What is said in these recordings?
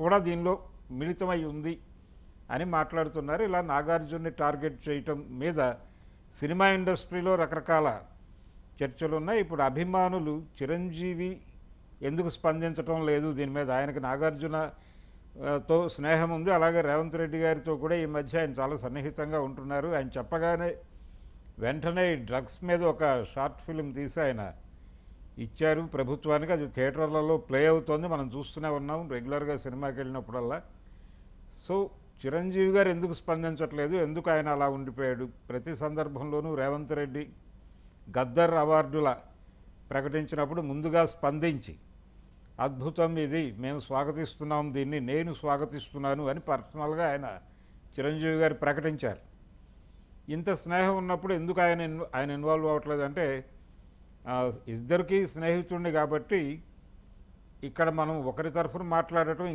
కూడా దీనిలో మిళితమై ఉంది అని మాట్లాడుతున్నారు. ఇలా నాగార్జున్ని టార్గెట్ చేయటం మీద సినిమా ఇండస్ట్రీలో రకరకాల చర్చలు ఉన్నాయి. ఇప్పుడు అభిమానులు చిరంజీవి ఎందుకు స్పందించటం లేదు దీని మీద, ఆయనకు నాగార్జునతో స్నేహం ఉంది, అలాగే రేవంత్ రెడ్డి గారితో కూడా ఈ మధ్య ఆయన చాలా సన్నిహితంగా ఉంటున్నారు, ఆయన చెప్పగానే వెంటనే డ్రగ్స్ మీద ఒక షార్ట్ ఫిల్మ్ తీసి ఆయన ఇచ్చారు ప్రభుత్వానికి. అది థియేటర్లలో ప్లే అవుతోంది, మనం చూస్తూనే ఉన్నాం రెగ్యులర్గా సినిమాకి వెళ్ళినప్పుడల్లా. సో చిరంజీవి గారు ఎందుకు స్పందించట్లేదు, ఎందుకు ఆయన అలా ఉండిపోయాడు? ప్రతి సందర్భంలోనూ రేవంత్ రెడ్డి గద్దర్ అవార్డుల ప్రకటించినప్పుడు ముందుగా స్పందించి అద్భుతం, ఇది మేము స్వాగతిస్తున్నాం, దీన్ని నేను స్వాగతిస్తున్నాను అని పర్సనల్గా చిరంజీవి గారు ప్రకటించారు. ఇంత స్నేహం ఉన్నప్పుడు ఎందుకు ఆయన ఇన్వాల్వ్ అవ్వట్లేదు అంటే, ఇద్దరికీ స్నేహితుడిని కాబట్టి ఇక్కడ మనం ఒకరి తరఫున మాట్లాడటం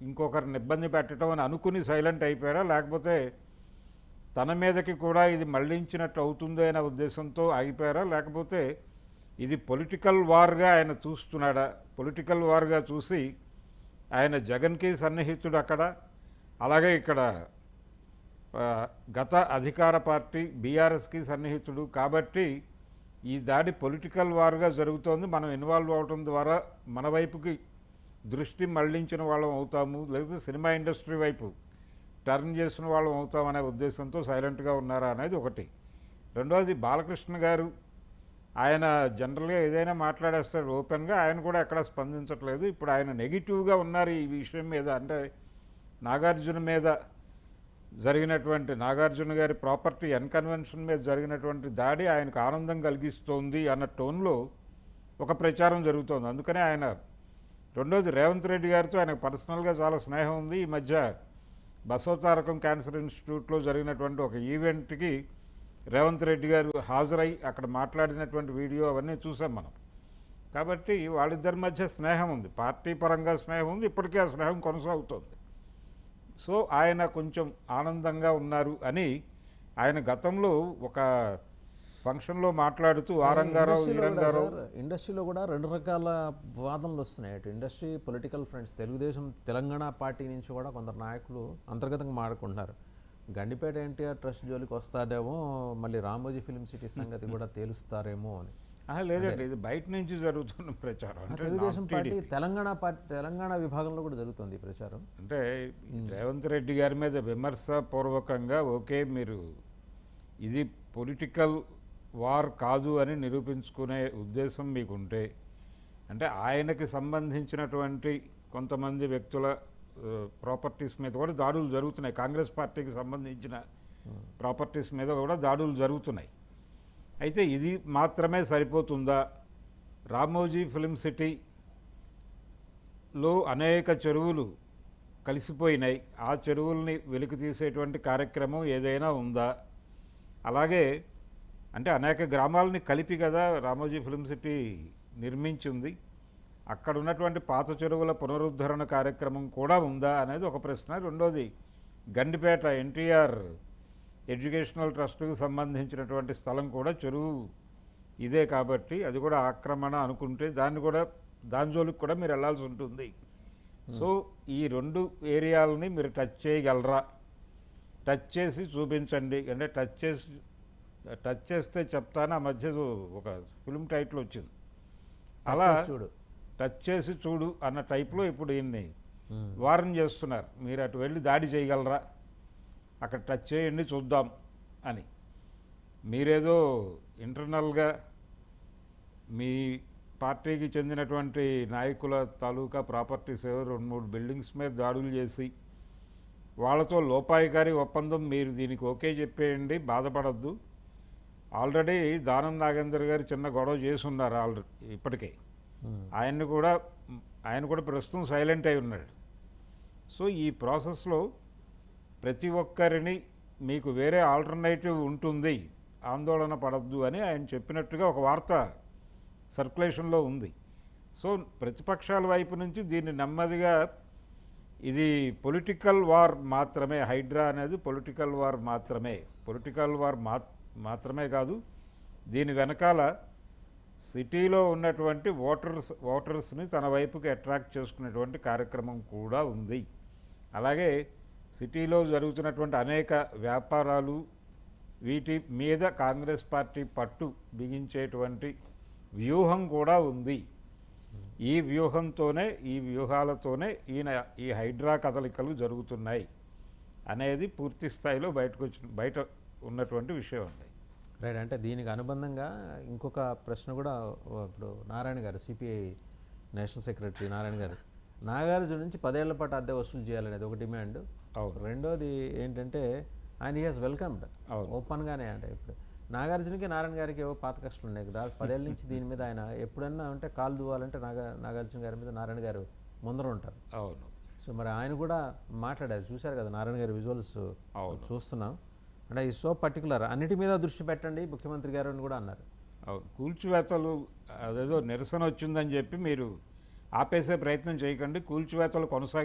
ఇంకొకరిని ఇబ్బంది పెట్టడం అని అనుకుని సైలెంట్ అయిపోయారా, లేకపోతే తన మీదకి కూడా ఇది మళ్లించినట్టు అవుతుంది అనే ఉద్దేశంతో ఆగిపోయారా, లేకపోతే ఇది పొలిటికల్ వార్గా ఆయన చూస్తున్నాడా? పొలిటికల్ వార్గా చూసి ఆయన జగన్కి సన్నిహితుడు అక్కడ, అలాగే ఇక్కడ గత అధికార పార్టీ బీఆర్ఎస్కి సన్నిహితుడు కాబట్టి ఈ దాడి పొలిటికల్ వార్గా జరుగుతోంది, మనం ఇన్వాల్వ్ అవటం ద్వారా మన వైపుకి దృష్టి మళ్లించిన వాళ్ళం అవుతాము, లేకపోతే సినిమా ఇండస్ట్రీ వైపు టర్న్ చేసిన వాళ్ళం అవుతామనే ఉద్దేశంతో సైలెంట్గా ఉన్నారా అనేది ఒకటి. రెండవది, బాలకృష్ణ గారు ఆయన జనరల్గా ఏదైనా మాట్లాడేస్తాడు ఓపెన్గా, ఆయన కూడా ఎక్కడా స్పందించట్లేదు. ఇప్పుడు ఆయన నెగిటివ్గా ఉన్నారు ఈ విషయం మీద, అంటే నాగార్జున మీద జరిగినటువంటి, నాగార్జున గారి ప్రాపర్టీ అన్కన్వెన్షన్ మీద జరిగినటువంటి దాడి ఆయనకు ఆనందం కలిగిస్తోంది అన్న టోన్లో ఒక ప్రచారం జరుగుతోంది. అందుకనే ఆయన రెండోది రేవంత్ రెడ్డి గారితో ఆయనకు పర్సనల్గా చాలా స్నేహం ఉంది. ఈ మధ్య బసవతారకం క్యాన్సర్ ఇన్స్టిట్యూట్లో జరిగినటువంటి ఒక ఈవెంట్కి రేవంత్ రెడ్డి గారు హాజరై అక్కడ మాట్లాడినటువంటి వీడియో అవన్నీ చూసాం మనం. కాబట్టి వాళ్ళిద్దరి మధ్య స్నేహం ఉంది, పార్టీ పరంగా స్నేహం ఉంది, ఇప్పటికే ఆ స్నేహం కొనసాగుతోంది. సో ఆయన కొంచెం ఆనందంగా ఉన్నారు అని ఆయన గతంలో ఒక ఫంక్షన్లో మాట్లాడుతూ ఆరంగారావు ఇండస్ట్రీలో కూడా రెండు రకాల వాదనలు వస్తున్నాయి. అటు industry political friends, Telugu Desam Telangana party నుంచి కూడా కొందరు నాయకులు అంతర్గతంగా మాట్లాడుకుంటున్నారు, గండిపేట ఎన్టీఆర్ ట్రస్ట్ జోలికి వస్తాడేమో, మళ్ళీ రామోజీ ఫిల్మ్ సిటీ సంగతి కూడా తేలుస్తారేమో అని. లేదండి, ఇది బయట నుంచి జరుగుతున్న ప్రచారం. తెలుగుదేశం పార్టీ తెలంగాణ విభాగంలో కూడా జరుగుతుంది ఈ ప్రచారం. అంటే రేవంత్ రెడ్డి గారి మీద విమర్శపూర్వకంగా ఓకే, మీరు ఇది పొలిటికల్ వార్ కాదు అని నిరూపించుకునే ఉద్దేశం మీకుంటే, అంటే ఆయనకి సంబంధించినటువంటి కొంతమంది వ్యక్తుల ప్రాపర్టీస్ మీద కూడా దాడులు జరుగుతున్నాయి, కాంగ్రెస్ పార్టీకి సంబంధించిన ప్రాపర్టీస్ మీద కూడా దాడులు జరుగుతున్నాయి. అయితే ఇది మాత్రమే సరిపోతుందా? రామోజీ ఫిల్మ్ సిటీలో అనేక చెరువులు కలిసిపోయినాయి, ఆ చెరువుల్ని వెలికి తీసేటువంటి కార్యక్రమం ఏదైనా ఉందా? అలాగే అంటే అనేక గ్రామాలని కలిపి కదా రామోజీ ఫిల్మ్ సిటీ నిర్మించింది, అక్కడ ఉన్నటువంటి పాత చెరువుల పునరుద్ధరణ కార్యక్రమం కూడా ఉందా అనేది ఒక ప్రశ్న. రెండోది, గండిపేట ఎన్టీఆర్ ఎడ్యుకేషనల్ ట్రస్ట్కి సంబంధించినటువంటి స్థలం కూడా చెరువు ఇదే కాబట్టి అది కూడా ఆక్రమణ అనుకుంటే దాని జోలికి కూడా మీరు వెళ్ళాల్సి ఉంటుంది. సో ఈ రెండు ఏరియాలని మీరు టచ్ చేయగలరా? టచ్ చేసి చూపించండి, అంటే టచ్ చేస్తే చెప్తాను. ఆ మధ్య ఒక ఫిల్మ్ టైటిల్ వచ్చింది, అలా టచ్ చేసి చూడు అన్న టైప్లో ఇప్పుడు ఈయన్ని వార్న్ చేస్తున్నారు, మీరు అటు వెళ్ళి దాడి చేయగలరా, అక్కడ టచ్ చేయండి చూద్దాం అని. మీరేదో ఇంటర్నల్గా మీ పార్టీకి చెందినటువంటి నాయకుల తాలూకా ప్రాపర్టీస్ 2-3 బిల్డింగ్స్ మీద దాడులు చేసి వాళ్ళతో లోపాయికారి ఒప్పందం, మీరు దీనికి ఓకే చెప్పేయండి, బాధపడద్దు. ఆల్రెడీ దానం నాగేందర్ గారు చిన్న గొడవ చేసి ఉన్నారు ఇప్పటికే, ఆయన కూడా ప్రస్తుతం సైలెంట్ అయి ఉన్నాడు. సో ఈ ప్రాసెస్లో ప్రతి ఒక్కరిని మీకు వేరే ఆల్టర్నేటివ్ ఉంటుంది, ఆందోళన పడద్దు అని ఆయన చెప్పినట్టుగా ఒక వార్త సర్క్యులేషన్లో ఉంది. సో ప్రతిపక్షాల వైపు నుంచి దీన్ని నెమ్మదిగా ఇది పొలిటికల్ వార్ మాత్రమే, హైడ్రా అనేది పొలిటికల్ వార్ మాత్రమే, పొలిటికల్ వార్ మాత్రమే కాదు, దీని వెనకాల సిటీలో ఉన్నటువంటి ఓటర్స్ని తన వైపుకి అట్రాక్ట్ చేసుకునేటువంటి కార్యక్రమం కూడా ఉంది. అలాగే సిటీలో జరుగుతున్నటువంటి అనేక వ్యాపారాలు వీటి మీద కాంగ్రెస్ పార్టీ పట్టు బిగించేటువంటి వ్యూహం కూడా ఉంది. ఈ వ్యూహాలతోనే ఈ హైడ్రా కదలికలు జరుగుతున్నాయి అనేది పూర్తి స్థాయిలో బయట ఉన్నటువంటి విషయం అండి. రైట్. అంటే దీనికి అనుబంధంగా ఇంకొక ప్రశ్న కూడా ఇప్పుడు నారాయణ గారు, సిపిఐ నేషనల్ సెక్రటరీ నారాయణ గారు, నాగార్జున నుంచి 10 ఏళ్ల పాటు అద్దె వసూలు చేయాలనేది ఒక డిమాండ్. రెండోది ఏంటంటే ఆయన హీ వెల్కమ్డ్ ఓపెన్గానే. అంటే ఇప్పుడు నాగార్జునకి నారాయణ గారికి ఏవో పాత కష్టాలు ఉన్నాయి కదా, 10 ఏళ్ళ నుంచి దీని మీద ఆయన ఎప్పుడన్నా అంటే కాలు దువ్వాలంటే నాగార్జున గారి మీద నారాయణ గారు ముందర ఉంటారు. అవును. సో మరి ఆయన కూడా మాట్లాడారు, చూశారు కదా నారాయణ గారి విజువల్స్ చూస్తున్నాం. అంటే ఈ సో పర్టికులర్ అన్నిటి మీద దృష్టి పెట్టండి ముఖ్యమంత్రి గారు అని కూడా అన్నారు. అవును. కూల్చివేతలు అదేదో నిరసన వచ్చిందని చెప్పి మీరు ఆపేసే ప్రయత్నం చేయకండి, కూల్చివేతలు